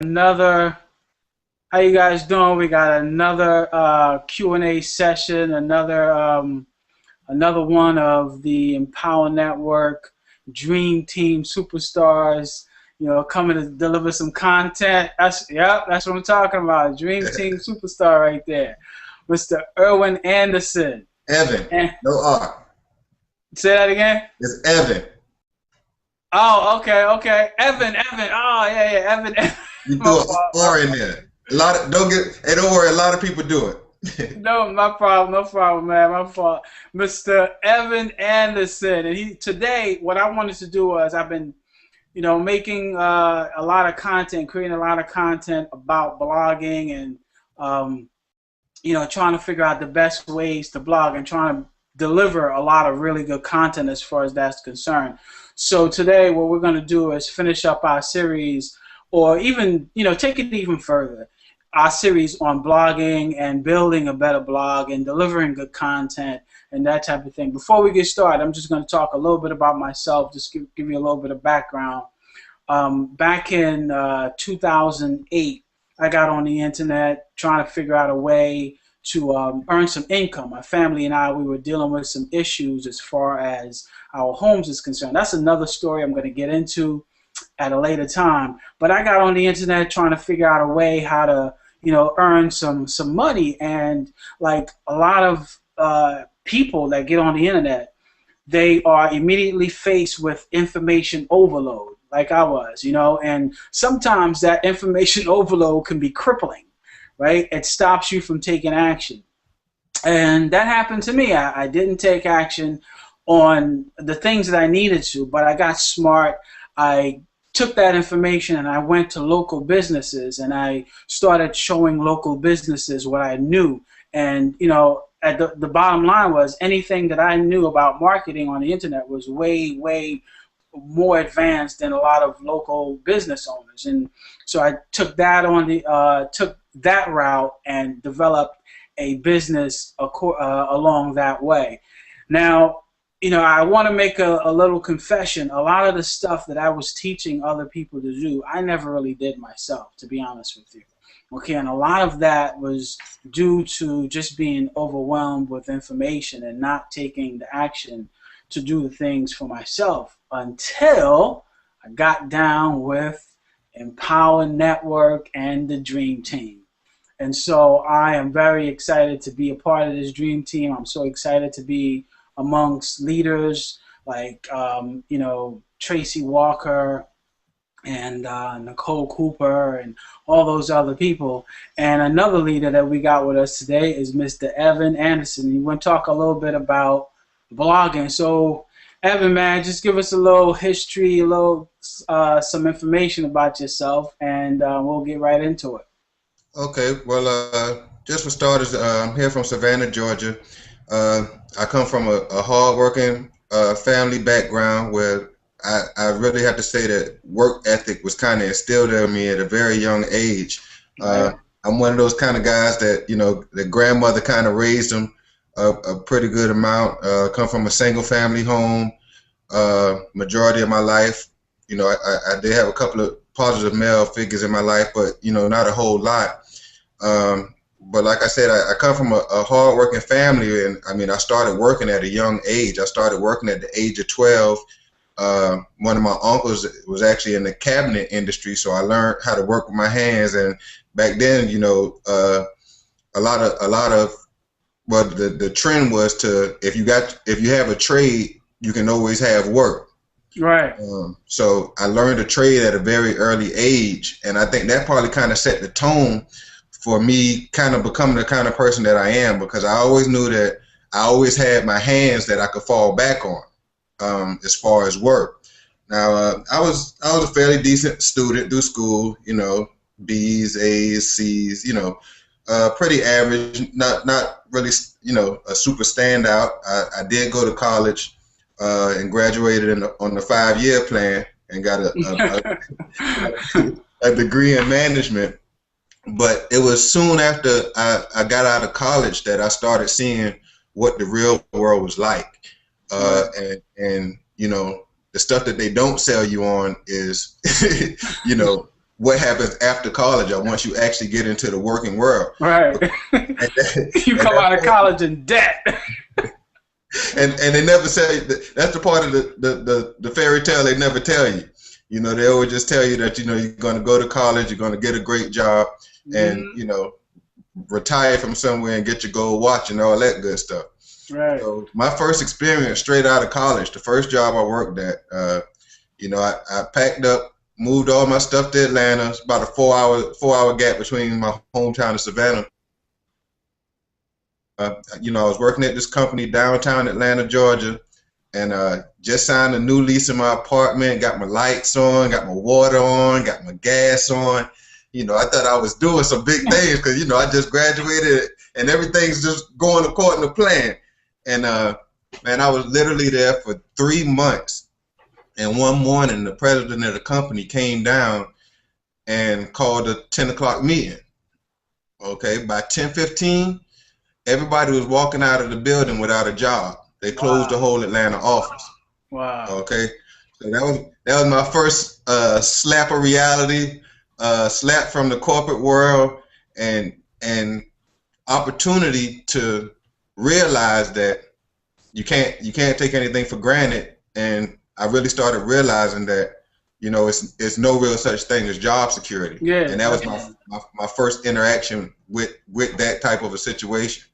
Another, how you guys doing? We got another Q&A session, another one of the Empower Network Dream Team superstars, coming to deliver some content. That's what I'm talking about. Dream Team superstar right there. Mr. Erwin Anderson. Evan, And no R. say that again? It's Evan. Oh, okay. Evan. Oh, yeah, Evan. You My threw an fault, my R in there. A lot of don't worry, a lot of people do it. No, no problem, man. My fault. Mr. Evan Anderson. And today, what I wanted to do was I've been, making a lot of content, creating a lot of content about blogging and, trying to figure out the best ways to blog and trying to deliver a lot of really good content as far as that's concerned. So today, what we're going to do is finish up our series or even, take it even further, our series on blogging and building a better blog and delivering good content and that type of thing. Before we get started, I'm just going to talk a little bit about myself, just give you a little bit of background. Back in 2008, I got on the internet trying to figure out a way to earn some income. My family and I, we were dealing with some issues as far as our homes is concerned. That's another story I'm going to get into at a later time. But I got on the internet trying to figure out a way how to, earn some money. And like a lot of people that get on the internet, they are immediately faced with information overload, like I was, and sometimes that information overload can be crippling, right? It stops you from taking action. And that happened to me. I didn't take action on the things that I needed to, but I got smart. I took that information and I went to local businesses and I started showing local businesses what I knew. And, at the bottom line was anything that I knew about marketing on the internet was way, way more advanced than a lot of local business owners. And so I took that took that route and developed a business along that way. Now, I want to make a little confession. A lot of the stuff that I was teaching other people to do, I never really did myself, to be honest with you. Okay, and a lot of that was due to just being overwhelmed with information and not taking the action to do the things for myself until I got down with Empower Network and the Dream Team. And so I am very excited to be a part of this Dream Team. I'm so excited to be amongst leaders like, Tracy Walker and Nicole Cooper and all those other people. And another leader that we got with us today is Mr. Evan Anderson. He want to talk a little bit about blogging. So, Evan, man, just give us a little history, some information about yourself, and we'll get right into it. Okay, well, just for starters, I'm here from Savannah, Georgia. I come from a hardworking family background where I really have to say that work ethic was kind of instilled in me at a very young age. I'm one of those kind of guys that, the grandmother kind of raised them a pretty good amount. Come from a single family home majority of my life. I did have a couple of positive male figures in my life, but, not a whole lot. But like I said, I come from a hard-working family, and I mean, I started working at a young age. I started working at the age of 12. One of my uncles was actually in the cabinet industry, so I learned how to work with my hands. And back then, a lot of well, the trend was to if you have a trade, you can always have work. Right. So I learned a trade at a very early age, and I think that probably kind of set the tone for me kind of becoming the kind of person that I am, because I always knew that I always had my hands that I could fall back on as far as work. Now, I was a fairly decent student through school, B's, A's, C's, pretty average, not really, a super standout. I did go to college and graduated on the 5-year plan and got a degree in management. But it was soon after I got out of college that I started seeing what the real world was like. And the stuff that they don't sell you on is, what happens after college or once you actually get into the working world. Right. You And come out of college in debt. and they never say that's the part of the fairy tale they never tell you. You know, they always just tell you that, you know, you're going to go to college, you're going to get a great job, and, you know, retire from somewhere and get your gold watch and all that good stuff. Right. So my first experience straight out of college, the first job I worked at, you know, I packed up, moved all my stuff to Atlanta. It's about a 4 hour gap between my hometown and Savannah. You know, I was working at this company downtown Atlanta, Georgia, and just signed a new lease in my apartment, got my lights on, got my water on, got my gas on. You know, I thought I was doing some big things because, you know, I just graduated and everything's just going according to plan. And, man, I was literally there for 3 months. And one morning, the president of the company came down and called a 10 o'clock meeting. Okay, by 10:15, everybody was walking out of the building without a job. They closed the whole Atlanta office. Wow. Okay, so that was my first slap of reality, slap from the corporate world, and opportunity to realize that you can't take anything for granted. And I really started realizing that, you know, it's no real such thing as job security. Yeah. And that was my first interaction with that type of a situation.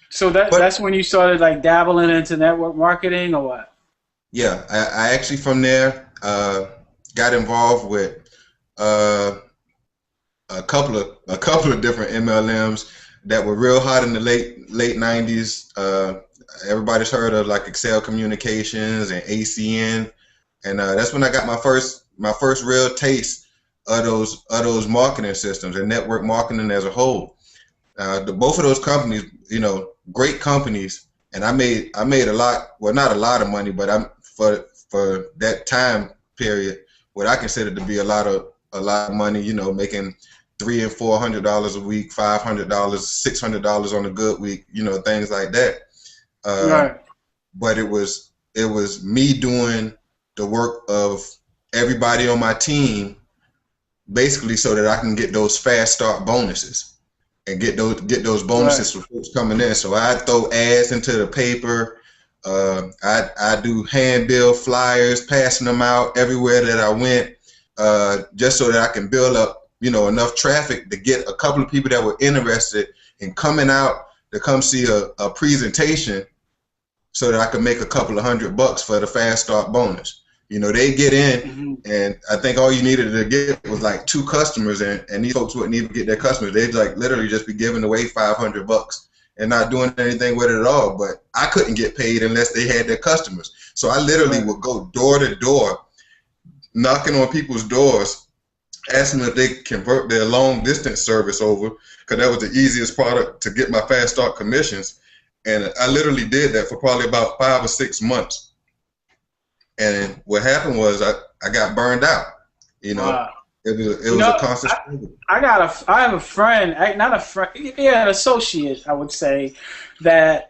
So that's when you started like dabbling into network marketing or what? Yeah, I actually from there got involved with a couple of different MLMs that were real hot in the late 90s. Everybody's heard of like Excel Communications and ACN, and that's when I got my first real taste of those marketing systems and network marketing as a whole. Both of those companies, you know, great companies, and I made a lot. Well, not a lot of money, but for that time period, what I consider to be a lot of money. You know, making $300 and $400 a week, $500, $600 on a good week. You know, things like that. Right. But it was me doing the work of everybody on my team, basically, so that I can get those fast start bonuses and get those bonuses for folks coming in. So I throw ads into the paper. I do handbill flyers, passing them out everywhere that I went, just so that I can build up, you know, enough traffic to get a couple of people that were interested in coming out to come see a presentation, so that I could make a couple of $100 for the fast start bonus. You know, they get in, and I think all you needed to get was like 2 customers, and these folks wouldn't even get their customers. They'd like literally just be giving away $500 and not doing anything with it at all. But I couldn't get paid unless they had their customers. So I literally would go door to door, knocking on people's doors, asking if they convert their long distance service over, because that was the easiest product to get my fast start commissions. And I literally did that for probably about 5 or 6 months. And what happened was I got burned out. You know, Wow. it was a constant struggle. I have a friend, not a friend, yeah, an associate, I would say, that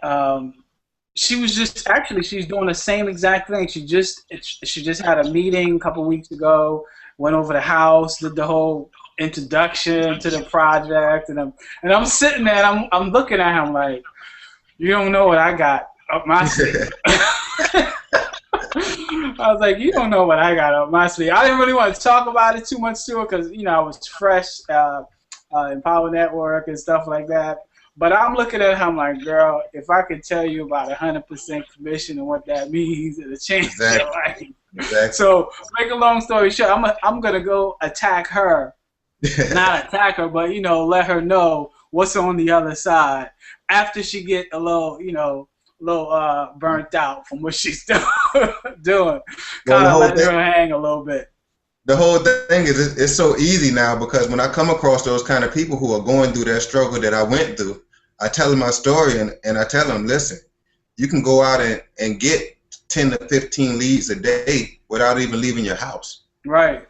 she's doing the same exact thing. She just had a meeting a couple weeks ago, went over the house, did the whole introduction to the project, and I'm sitting there and I'm looking at him like, you don't know what I got up my sleeve. I was like, you don't know what I got up my sleeve. I didn't really want to talk about it too much to her because, you know, I was fresh in Power Network and stuff like that. But I'm looking at her, I'm like, girl, if I could tell you about 100% commission and what that means and the change in your life. Exactly. So, make a long story short, I'm going to go attack her. Not attack her, but, you know, let her know what's on the other side after she get a little, you know, burnt out from what she's doing. Kind of letting her hang a little bit. The whole thing is it's so easy now, because when I come across those kind of people who are going through that struggle that I went through, I tell them my story and I tell them, listen, you can go out and get 10 to 15 leads a day without even leaving your house. Right.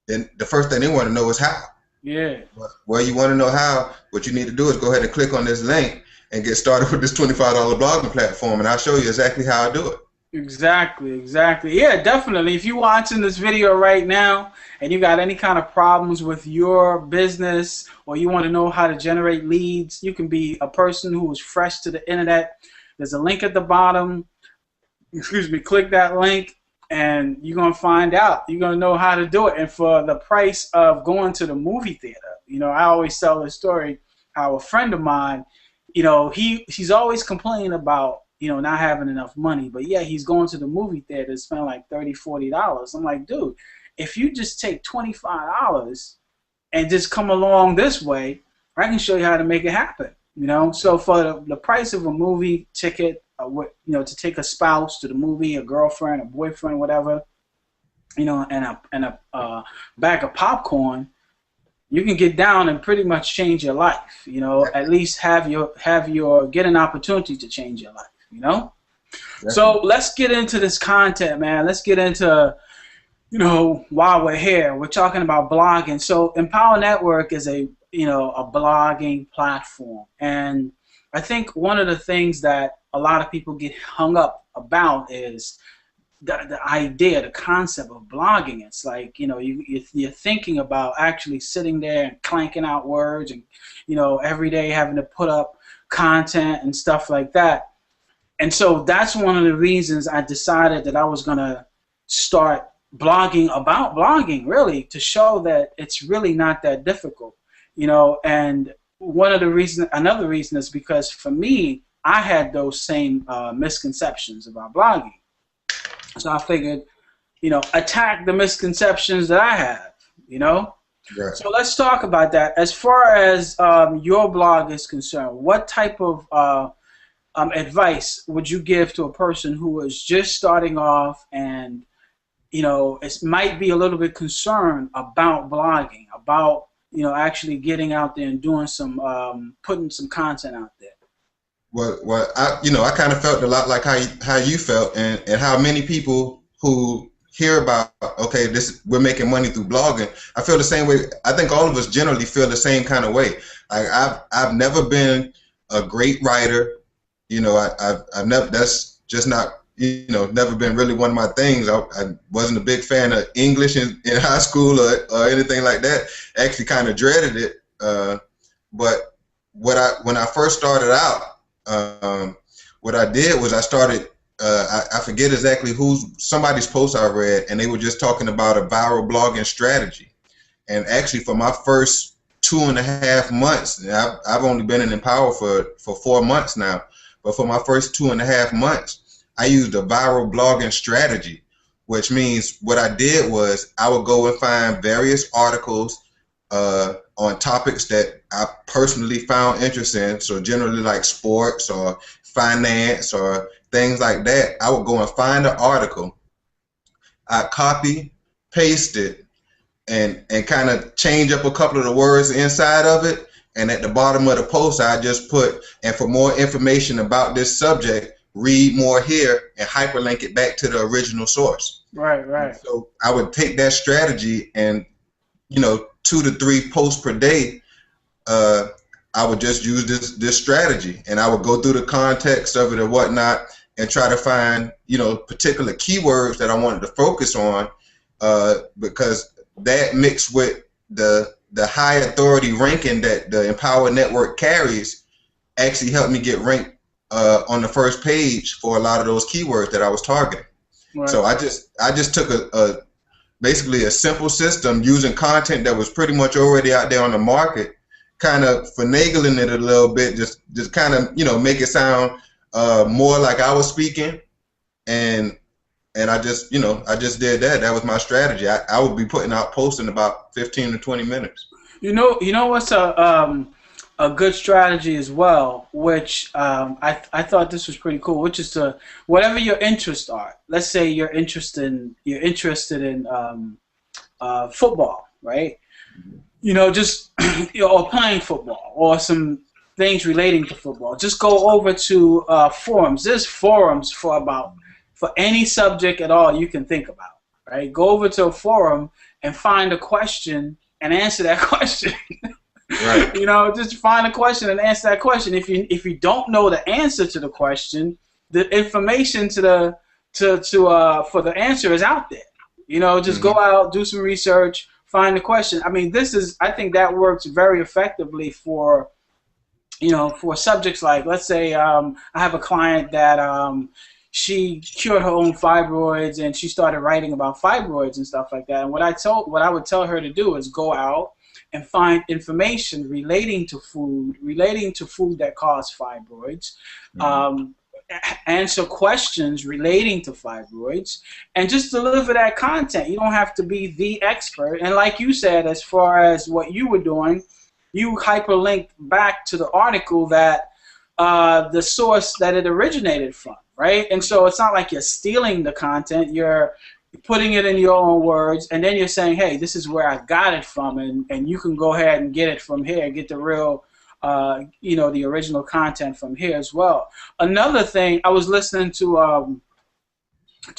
Then the first thing they want to know is how. Yeah. Well, you want to know how, what you need to do is go ahead and click on this link and get started with this $25 blogging platform, and I'll show you exactly how I do it. Exactly, exactly. Yeah, definitely. If you're watching this video right now and you got any kind of problems with your business or you want to know how to generate leads, you can be a person who is fresh to the internet. There's a link at the bottom. Excuse me, click that link and you're going to find out. You're going to know how to do it. And for the price of going to the movie theater, I always tell this story how a friend of mine, he's always complaining about, not having enough money. But yeah, he's going to the movie theater to spend like $30, $40. I'm like, dude, if you just take $25 and just come along this way, I can show you how to make it happen. So for the price of a movie ticket, to take a spouse to the movie, a girlfriend, a boyfriend, whatever, and a bag of popcorn, you can get down and pretty much change your life. At least get an opportunity to change your life. So let's get into this content, man. Let's get into while we're here, we're talking about blogging. So Empower Network is a blogging platform, and I think one of the things that a lot of people get hung up about is the idea, the concept of blogging. It's like, you're thinking about actually sitting there and clanking out words and, every day having to put up content and stuff like that. And so that's one of the reasons I decided that I was going to start blogging about blogging, really, to show that it's really not that difficult, and another reason is because for me, I had those same misconceptions about blogging. So I figured, attack the misconceptions that I have, Right. So let's talk about that. As far as your blog is concerned, what type of advice would you give to a person who is just starting off and, it might be a little bit concerned about blogging, about, actually getting out there and doing putting some content out there? Well, I kind of felt a lot like how you felt, and how many people who hear about, okay, we're making money through blogging. I feel the same way. I think all of us generally feel the same kind of way. Like I've never been a great writer. I've never. That's just not. Never been really one of my things. I wasn't a big fan of English in high school or anything like that. Actually, kind of dreaded it. But when I first started out. What I did was I started, I forget exactly somebody's post I read, and they were just talking about a viral blogging strategy. And actually for my first 2.5 months, I've only been in Empower for 4 months now, but for my first 2.5 months, I used a viral blogging strategy, which means what I did was I would go and find various articles on topics that I personally found interesting. So generally like sports or finance or things like that. I would go and find an article. I'd copy, paste it, and kind of change up a couple of the words inside of it. And at the bottom of the post, I just put, and for more information about this subject, read more here, and hyperlink it back to the original source. Right, right. So I would take that strategy and 2 to 3 posts per day, I would just use this strategy, and I would go through the context of it or whatnot and try to find particular keywords that I wanted to focus on, because that mixed with the high authority ranking that the Empower Network carries actually helped me get ranked on the first page for a lot of those keywords that I was targeting. Right. So I just took basically a simple system using content that was pretty much already out there on the market, kind of finagling it a little bit, just kind of make it sound more like I was speaking, and I just did that. That was my strategy. I would be putting out posts in about 15 to 20 minutes. You know what's a good strategy as well, which I thought this was pretty cool, which is to, whatever your interests are. Let's say you're interested in football, right? Just or playing football or some things relating to football. Just go over to forums. There's forums for any subject at all you can think about, right? Go over to a forum and find a question and answer that question. Right. Just find a question and answer that question. If you don't know the answer to the question, the information to for the answer is out there. Just go Hmm. out, do some research, find the question. I mean, I think that works very effectively for for subjects like, let's say, I have a client that she cured her own fibroids and she started writing about fibroids and stuff like that. And what I would tell her to do is go out and find information relating to food that cause fibroids, Hmm. um, answer questions relating to fibroids, and just deliver that content. You don't have to be the expert. And like you said, as far as what you were doing, you hyperlinked back to the article that the source that it originated from, right? And so it's not like you're stealing the content. You're putting it in your own words, and then you're saying, hey, this is where I got it from, and you can go ahead and get it from here, get the real, the original content from here as well. Another thing, I was listening to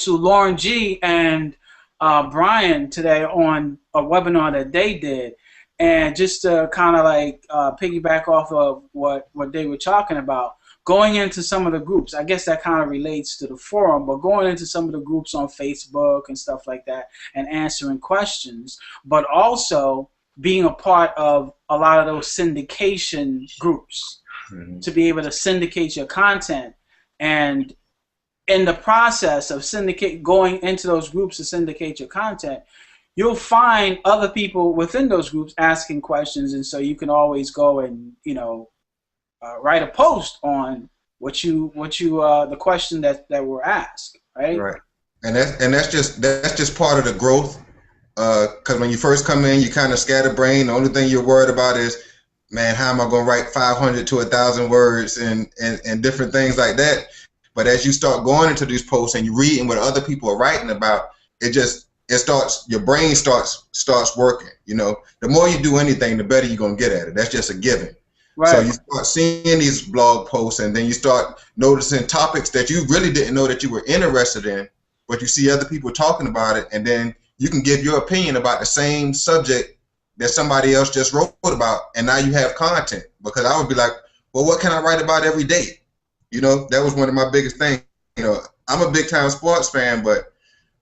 Lauren G and Brian today on a webinar that they did, and just to kind of like piggyback off of what they were talking about, going into some of the groups. I guess that kind of relates to the forum, but going into some of the groups on Facebook and stuff like that, and answering questions, but also being a part of a lot of those syndication groups Hmm. to be able to syndicate your content. And in the process of going into those groups to syndicate your content, you'll find other people within those groups asking questions, and so you can always go and write a post on the question that were asked, right? Right. And that's just part of the growth. Because when you first come in, you kind of scatterbrain. The only thing you're worried about is, man, how am I going to write 500 to 1,000 words and different things like that. But as you start going into these posts and you reading what other people are writing about, your brain starts working. The more you do anything, the better you're gonna get at it. That's just a given. So Right. you start seeing these blog posts, and then you start noticing topics that you really didn't know that you were interested in, but you see other people talking about it, and then you can give your opinion about the same subject that somebody else just wrote about, and now you have content. Because I would be like, well, what can I write about every day? That was one of my biggest things. I'm a big time sports fan, but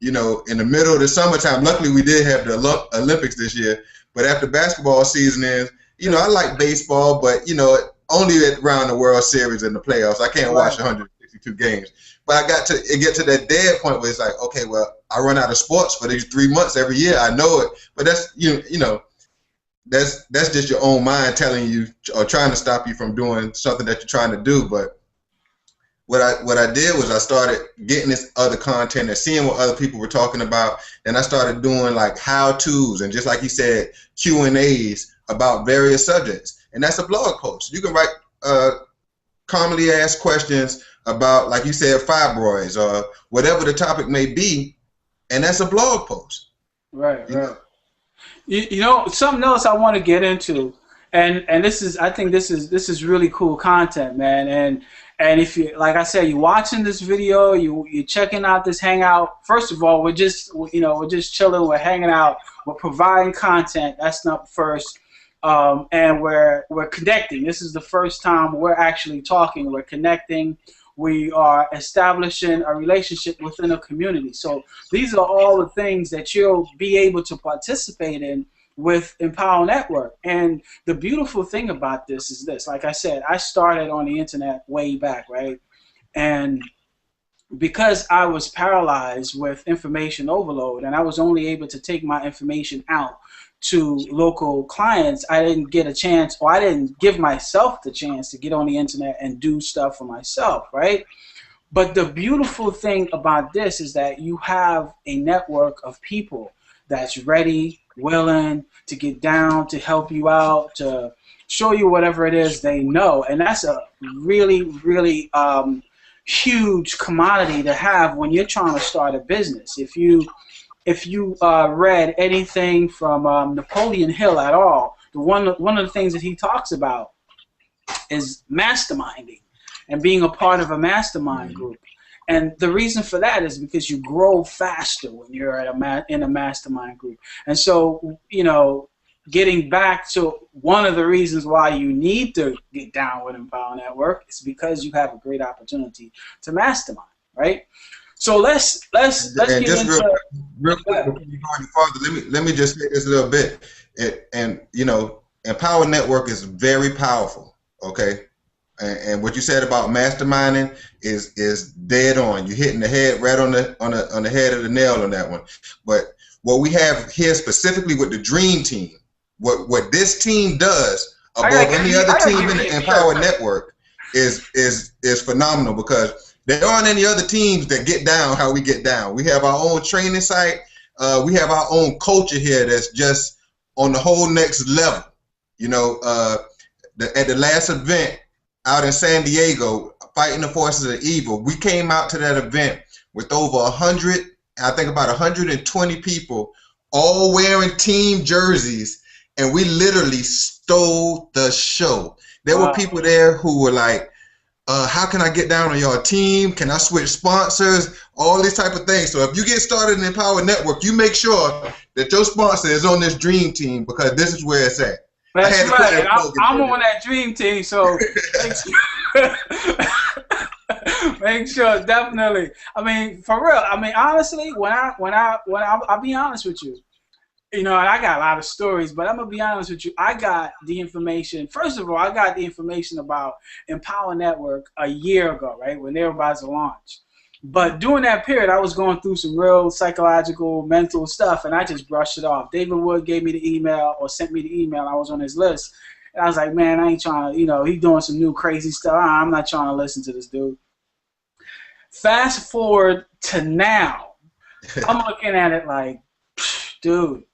in the middle of the summertime, luckily we did have the Olympics this year. But after basketball season is, I like baseball, but only around the World Series and the playoffs. I can't watch Right. 162 games. But I get to that dead point where it's like, okay, well, I run out of sports for these 3 months every year. I know it, but that's that's just your own mind telling you or trying to stop you from doing something that you're trying to do. But what I did was I started getting this other content and seeing what other people were talking about. Then I started doing like how tos and, just like you said, Q&As about various subjects. And that's a blog post. You can write commonly asked questions about, like you said, fibroids or whatever the topic may be, and that's a blog post. Right. You know? Right. Something else I want to get into, and I think this is really cool content, man. And if you, like I said, you're watching this video, you're checking out this hangout. First of all, we're just chilling, we're hanging out, we're providing content. That's not first, and we're connecting. This is the first time we're actually talking. We're connecting. We are establishing a relationship within a community. So these are all the things that you'll be able to participate in with Empower Network. And the beautiful thing about this is this. Like I said, I started on the internet way back, right? And because I was paralyzed with information overload and I was only able to take my information out to local clients, I didn't get a chance, or I didn't give myself the chance to get on the internet and do stuff for myself, right? But the beautiful thing about this is that you have a network of people that's ready, willing to get down, to help you out, to show you whatever it is they know. And that's a really, really huge commodity to have when you're trying to start a business. If you read anything from Napoleon Hill at all, one of the things that he talks about is masterminding and being a part of a mastermind Mhm. group. And the reason for that is because you grow faster when you're in a mastermind group. And so, getting back to one of the reasons why you need to get down with Empower Network is because you have a great opportunity to mastermind, right? So let's And get just into real quick that. before you go any farther, let me just say this a little bit. And you know, Empower Network is very powerful. Okay, and what you said about masterminding is dead on. You're hitting the head right on the head of the nail on that one. But what we have here specifically with the Dream Team, what this team does above any other I gotta team give in you the a Empower shirt. Network is phenomenal because there aren't any other teams that get down how we get down. We have our own training site. We have our own culture here that's just on the whole next level. You know, at the last event out in San Diego, fighting the forces of evil, we came out to that event with over 100, I think about 120 people, all wearing team jerseys, and we literally stole the show. There were Wow. people there who were like, how can I get down on your team? Can I switch sponsors? All these type of things. So if you get started in the Empower Network, you make sure that your sponsor is on this dream team because this is where it's at. I That's had to put right. And that plug in I'm there. on that dream team, so make sure, make sure definitely. I mean, for real. I mean, honestly, I'll be honest with you. You know, and I got a lot of stories, but I'm gonna be honest with you. I got the information. First of all, I got the information about Empower Network a year ago, right when they were about to launch. But during that period, I was going through some real psychological, mental stuff, and I just brushed it off. David Wood gave me the email or sent me the email. I was on his list, and I was like, man, I ain't trying to, he's doing some new crazy stuff. I'm not trying to listen to this dude. Fast forward to now, I'm looking at it like, dude,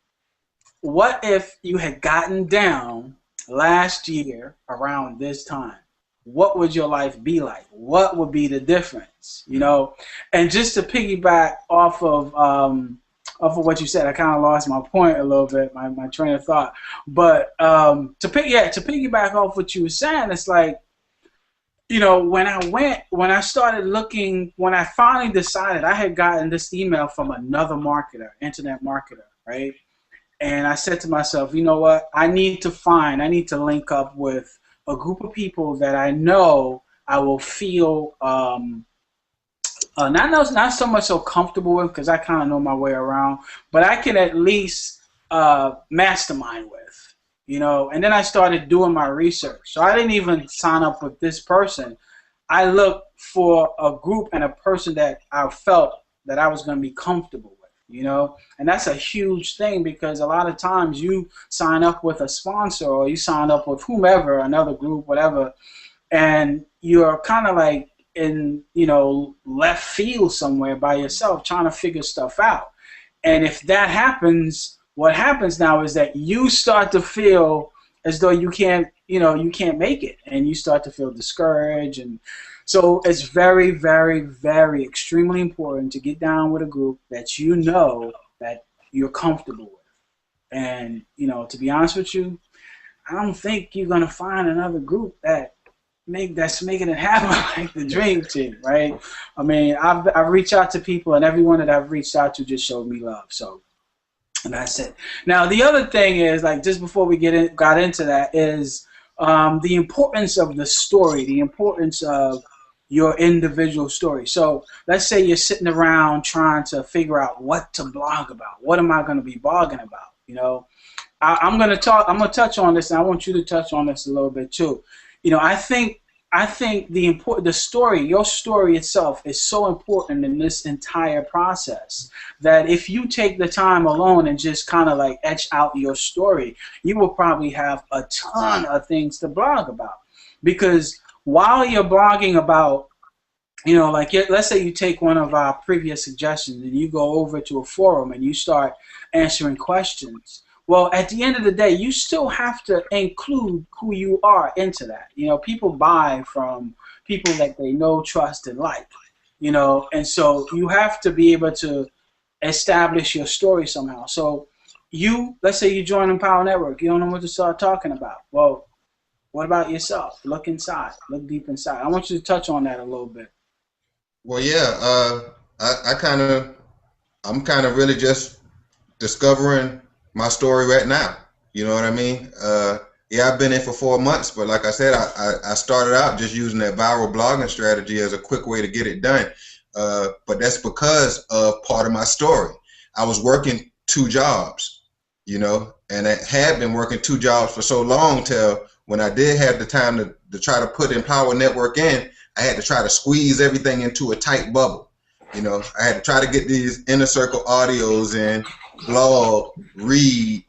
what if you had gotten down last year around this time? What would your life be like? What would be the difference? And just to piggyback off of what you said, I kind of lost my point a little bit, my train of thought. But to piggyback off what you were saying, it's like, when I started looking, when I finally decided, I had gotten this email from another marketer, internet marketer, right? And I said to myself, you know what? I need to link up with a group of people that I know I will feel not so much so comfortable with because I kind of know my way around, but I can at least mastermind with, And then I started doing my research. So I didn't even sign up with this person. I looked for a group and a person that I felt that I was going to be comfortable with. And that's a huge thing because a lot of times you sign up with a sponsor or you sign up with whomever, another group, whatever, and you're kind of like in, left field somewhere by yourself trying to figure stuff out. And if that happens, what happens now is that you start to feel as though you can't make it, and you start to feel discouraged. And so it's very, very, very extremely important to get down with a group that that you're comfortable with. And, to be honest with you, I don't think you're gonna find another group that's making it happen like the Dream Team, right? I mean, I've reached out to people, and everyone that I've reached out to just showed me love. So, and that's it. Now, the other thing is, like, just before we got into that, is the importance of the story, the importance of your individual story. So let's say you're sitting around trying to figure out what to blog about. What am I going to be blogging about? I'm going to touch on this, and I want you to touch on this a little bit too. I think the story, your story itself, is so important in this entire process that if you take the time alone and just kind of like etch out your story, you will probably have a ton of things to blog about. Because while you're blogging about, let's say you take one of our previous suggestions and you go over to a forum and you start answering questions. Well, at the end of the day, you still have to include who you are into that. People buy from people that they know, trust, and like. And so you have to be able to establish your story somehow. So let's say you join Empower Network, you don't know what to start talking about. Well, what about yourself? Look inside. Look deep inside. I want you to touch on that a little bit. Well, yeah, I'm kind of really just discovering my story right now. You know what I mean? Yeah, I've been in for 4 months, but like I said, I started out just using that viral blogging strategy as a quick way to get it done. but that's because of part of my story. I was working 2 jobs, and I had been working 2 jobs for so long till when I did have the time to try to put Empower Network in, I had to try to squeeze everything into a tight bubble. I had to try to get these inner circle audios in, blog, read,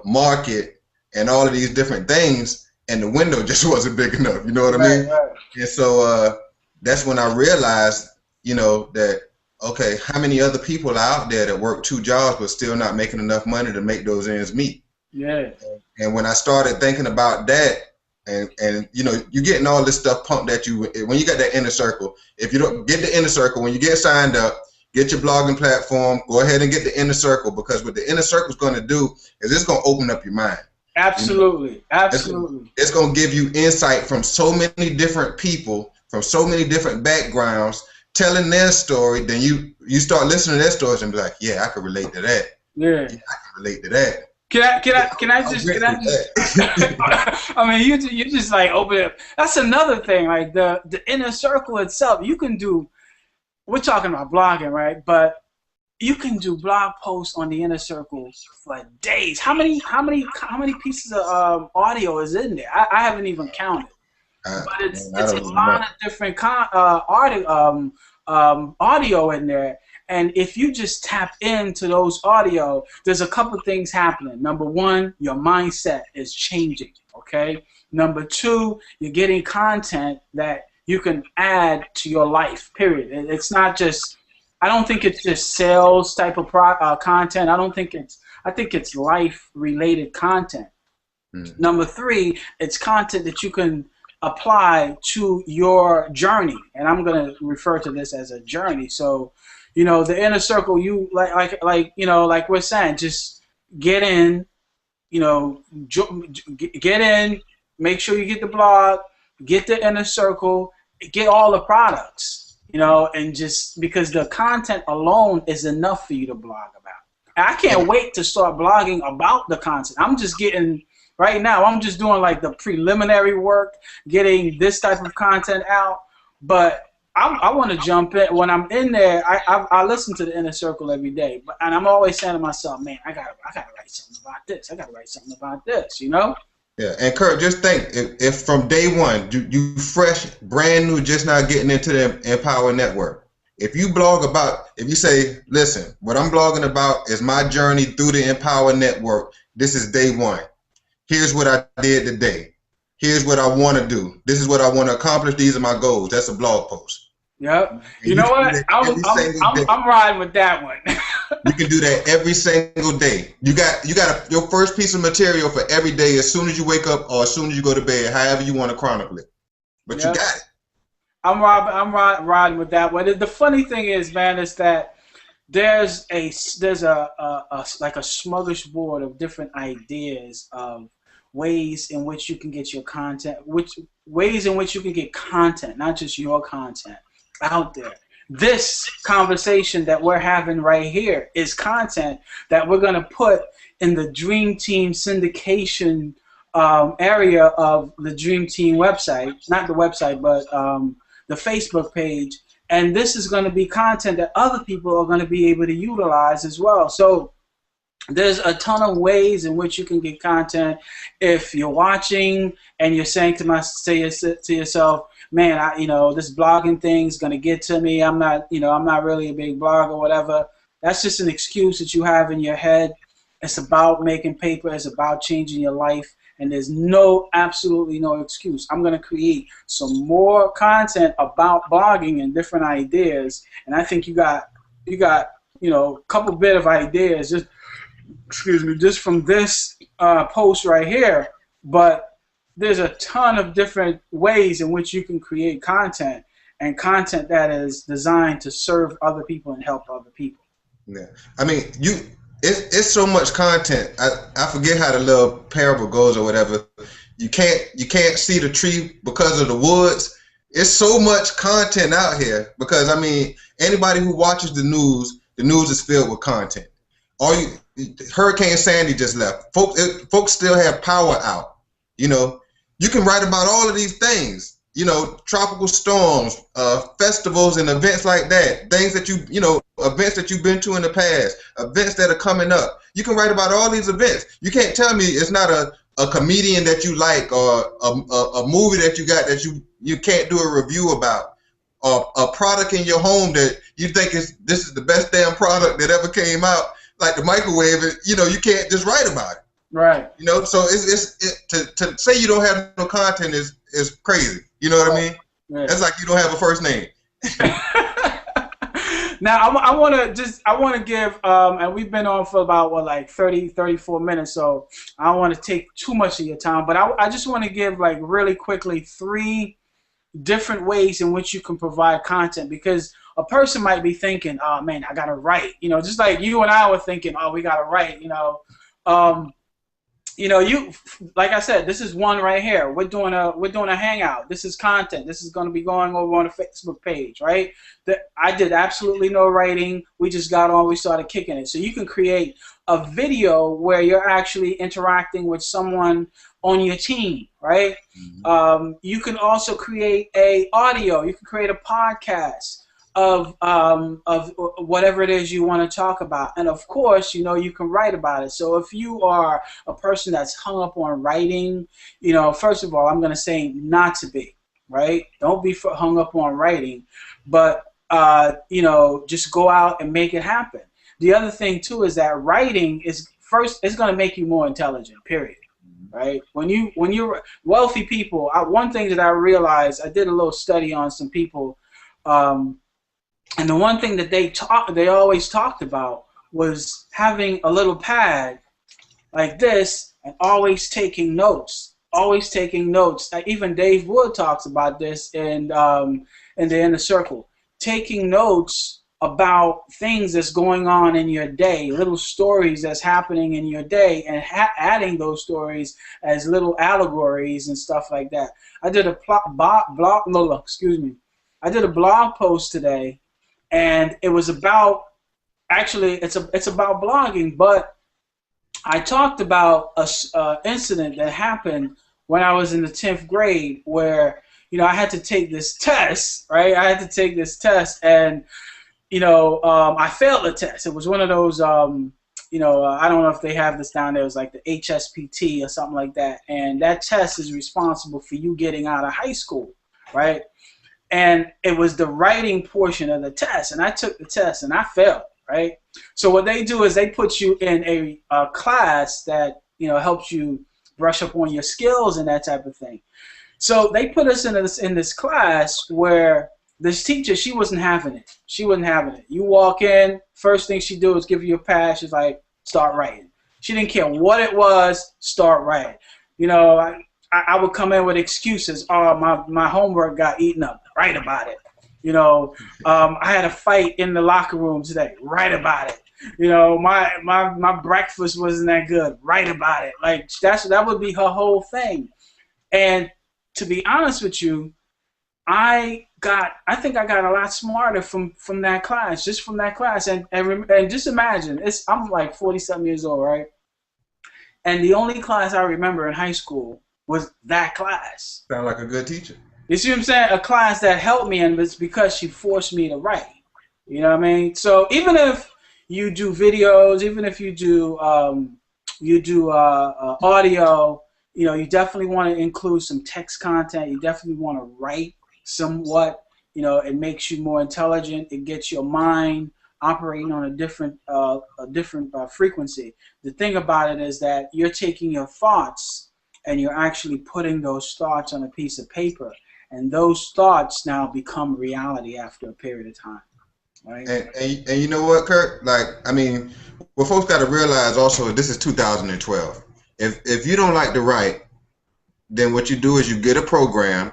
market, and all of these different things, and the window just wasn't big enough. You know what I mean? Right. And so that's when I realized, that okay, how many other people are out there that work 2 jobs but still not making enough money to make those ends meet? Yeah. And when I started thinking about that, and you're getting all this stuff pumped at you when you got that inner circle. If you don't get the inner circle, when you get signed up, get your blogging platform, go ahead and get the inner circle, because what the inner circle is going to do is it's going to open up your mind. Absolutely. Absolutely. It's going to give you insight from so many different people, from so many different backgrounds, telling their story. Then you start listening to their stories and be like, yeah, I can relate to that. Yeah. I can relate to that. Can I just I mean, you just like open it. That's another thing, like the inner circle itself. You can do, we're talking about blogging, right? But you can do blog posts on the inner circle for days. How many pieces of audio is in there? I haven't even counted. But it's a lot of different audio in there. And if you just tap into those audio, there's a couple things happening. Number one, your mindset is changing, okay? Number two, you're getting content that you can add to your life, period. It's not just, I don't think it's just sales type of content. I think it's life-related content. Number three, it's content that you can apply to your journey. And I'm going to refer to this as a journey. So, the inner circle, you like we're saying, just get in, get in, make sure you get the blog, get the inner circle, get all the products, and just because the content alone is enough for you to blog about. And I can't wait to start blogging about the content. Right now, I'm just doing like the preliminary work, getting this type of content out, but I want to jump in. When I'm in there, I listen to the inner circle every day, and I'm always saying to myself, man, I gotta write something about this. I gotta write something about this, Yeah, and Kurt, just think, if from day one, you fresh, brand new, just not getting into the Empower Network, if you say, listen, what I'm blogging about is my journey through the Empower Network, this is day one. Here's what I did today. Here's what I want to do. This is what I want to accomplish. These are my goals. That's a blog post. Yep. You know what? I'm riding with that one. You can do that every single day. You got your first piece of material for every day as soon as you wake up or as soon as you go to bed, however you want to chronicle it. But you got it. I'm riding with that one. The funny thing is, man, is that there's a like a smorgasbord of different ideas of ways in which you can get your content, ways in which you can get content, not just your content, out there. This conversation that we're having right here is content that we're going to put in the Dream Team syndication area of the Dream Team website, not the website, but the Facebook page. And this is going to be content that other people are going to be able to utilize as well. So there's a ton of ways in which you can get content. If you're watching and you're saying to yourself, man, this blogging thing's gonna get to me. I'm not really a big blogger or whatever. That's just an excuse that you have in your head. It's about making paper. It's about changing your life. And there's absolutely no excuse. I'm gonna create some more content about blogging and different ideas. And I think you got a couple bit of ideas just from this post right here, but there's a ton of different ways in which you can create content, and content that is designed to serve other people and help other people. Yeah, I mean, it's so much content. I forget how the little parable goes or whatever. You can't see the tree because of the woods. It's so much content out here because, I mean, anybody who watches the news is filled with content. Hurricane Sandy just left. Folks still have power out. You can write about all of these things, tropical storms, festivals and events like that, things that events that you've been to in the past, events that are coming up. You can write about all these events. You can't tell me it's not a comedian that you like, or a movie that you got that you can't do a review about, or a product in your home that you think this is the best damn product that ever came out, like the microwave. You can't just write about it. Right. So to say you don't have no content is crazy. You know what I mean? Right. That's like you don't have a first name. Now I want to give and we've been on for about 34 minutes, so I don't want to take too much of your time, but I just want to give really quickly 3 different ways in which you can provide content, because a person might be thinking, oh man, I gotta write, just like you and I were thinking, oh, we gotta write, you, like I said, this is one right here. We're doing a hangout. This is content. This is going to be going over on the Facebook page, right? I did absolutely no writing. We just got on. We started kicking it. So you can create a video where you're actually interacting with someone on your team, right? Mm-hmm. You can also create a audio. You can create a podcast of whatever it is you want to talk about, and of course, you can write about it. So if you are a person that's hung up on writing, first of all, I'm going to say not to be, right? Don't be hung up on writing, but just go out and make it happen. The other thing too is that writing is it's going to make you more intelligent, period. Right? When you're wealthy people, one thing that I realized, I did a little study on some people, and the one thing that they always talked about was having a little pad like this and always taking notes. Always taking notes. Even Dave Wood talks about this in the Inner Circle. Taking notes about things that's going on in your day, little stories that's happening in your day, and adding those stories as little allegories and stuff like that. I did a blog post today. And it was about, actually, it's about blogging, but I talked about a incident that happened when I was in the 10th grade, where I had to take this test, right? I had to take this test, and I failed the test. It was one of those, I don't know if they have this down there. It was like the HSPT or something like that, and that test is responsible for you getting out of high school, right? And it was the writing portion of the test, and I took the test and I failed, right? So what they do is they put you in a class that helps you brush up on your skills and that type of thing. So they put us in this class where this teacher, she wasn't having it. She wasn't having it. You walk in, first thing she do is give you a pass. She's like, start writing. She didn't care what it was, start writing. I would come in with excuses. Oh, my homework got eaten up. Write about it. I had a fight in the locker room today. Write about it. My breakfast wasn't that good. Write about it. Like that would be her whole thing. And to be honest with you, I think I got a lot smarter from that class, just from that class. And just imagine, I'm like 40-something years old, right? And the only class I remember in high school was that class. Sound like a good teacher. You see what I'm saying? A class that helped me, and it's because she forced me to write. You know what I mean? So even if you do videos, even if you do audio, you definitely want to include some text content. You definitely want to write somewhat. It makes you more intelligent. It gets your mind operating on a different frequency. The thing about it is that you're taking your thoughts and you're actually putting those thoughts on a piece of paper. And those thoughts now become reality after a period of time, right? And you know what, Kurt? What folks got to realize also, this is 2012. If you don't like to write, then what you do is you get a program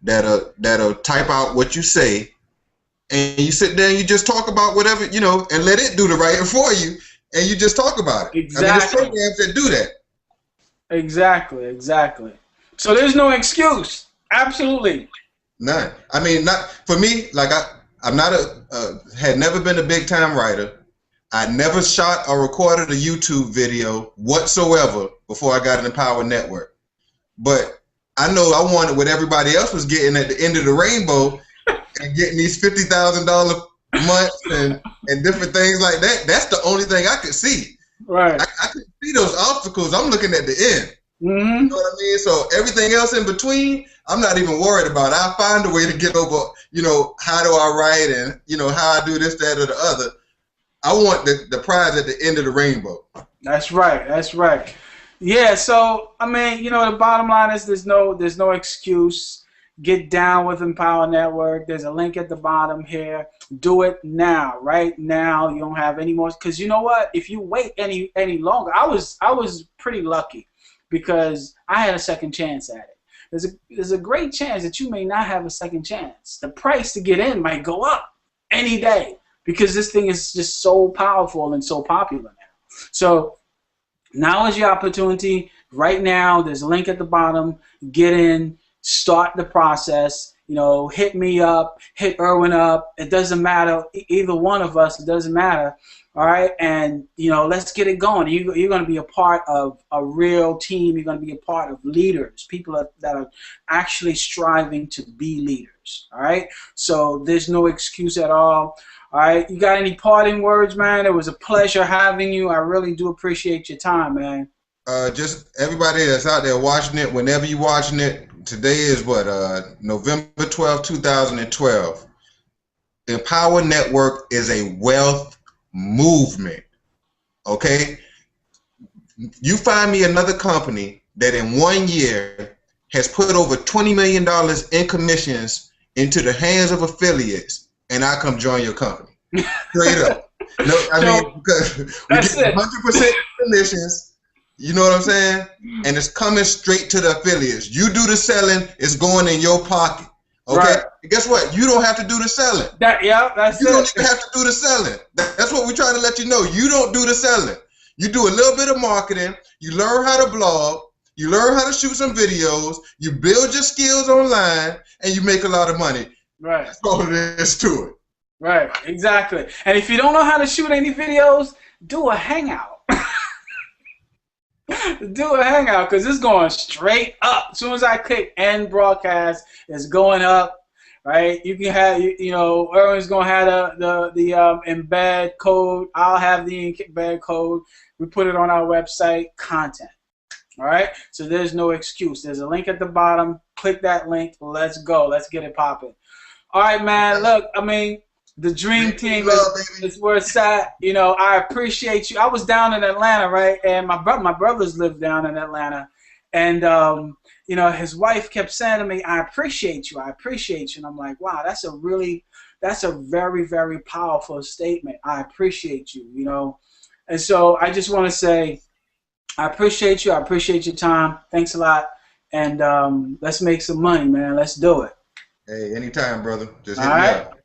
that'll type out what you say, and you sit there and you just talk about whatever, and let it do the writing for you, and you just talk about it. Exactly. There's programs that do that. Exactly. So there's no excuse. Absolutely. None. Not for me. Like I'm not had never been a big time writer. I never shot or recorded a YouTube video whatsoever before I got in the Power Network. But I know I wanted what everybody else was getting at the end of the rainbow, and getting these $50,000 months and different things like that. That's the only thing I could see. Right. I could see those obstacles. I'm looking at the end. You Mm-hmm. know what I mean? So everything else in between, I'm not even worried about. I'll find a way to get over, how do I write and, how I do this, that, or the other. I want the prize at the end of the rainbow. That's right. That's right. Yeah. So I mean, the bottom line is there's no excuse. Get down with Empower Network. There's a link at the bottom here. Do it now, right now. You don't have any more, because you know what? If you wait any longer, I was pretty lucky because I had a second chance at it. There's a great chance that you may not have a second chance. The price to get in might go up any day because this thing is just so powerful and so popular now. So now is your opportunity. Right now, there's a link at the bottom. Get in, start the process. Hit me up, hit Irwin up. It doesn't matter, either one of us. It doesn't matter. All right, and let's get it going. You're going to be a part of a real team. You're going to be a part of leaders, people that are actually striving to be leaders. All right, so there's no excuse at all. All right, you got any parting words, man? It was a pleasure having you. I really do appreciate your time, man. Just everybody that's out there watching it, whenever you're watching it, today is what, November 12th, 2012. Empower Network is a wealth movement. Okay? You find me another company that in 1 year has put over $20 million in commissions into the hands of affiliates, and I come join your company. Straight up. No, I mean, because we get 100% commissions. You know what I'm saying? And it's coming straight to the affiliates. You do the selling, it's going in your pocket. Okay? Right. And guess what? You don't have to do the selling. That's You don't it. even have to do the selling. That's what we're trying to let you know. You don't do the selling. You do a little bit of marketing. You learn how to blog. You learn how to shoot some videos. You build your skills online, and you make a lot of money. Right. That's all there is to it. Right. Exactly. And if you don't know how to shoot any videos, do a hangout. Do a hangout, because it's going straight up. As soon as I click end broadcast, it's going up. Right? You can have, Erwin's gonna have the embed code. I'll have the embed code. We put it on our website. Content. All right. So there's no excuse. There's a link at the bottom. Click that link. Let's go. Let's get it popping. All right, man. Look, I mean, the dream team is where it's at. I appreciate you. I was down in Atlanta, right? And my brothers live down in Atlanta. And, his wife kept saying to me, I appreciate you. I appreciate you. And I'm like, wow, that's a very, very powerful statement. I appreciate you, And so I just want to say, I appreciate you. I appreciate your time. Thanks a lot. And let's make some money, man. Let's do it. Hey, anytime, brother. Just All hit me right. up.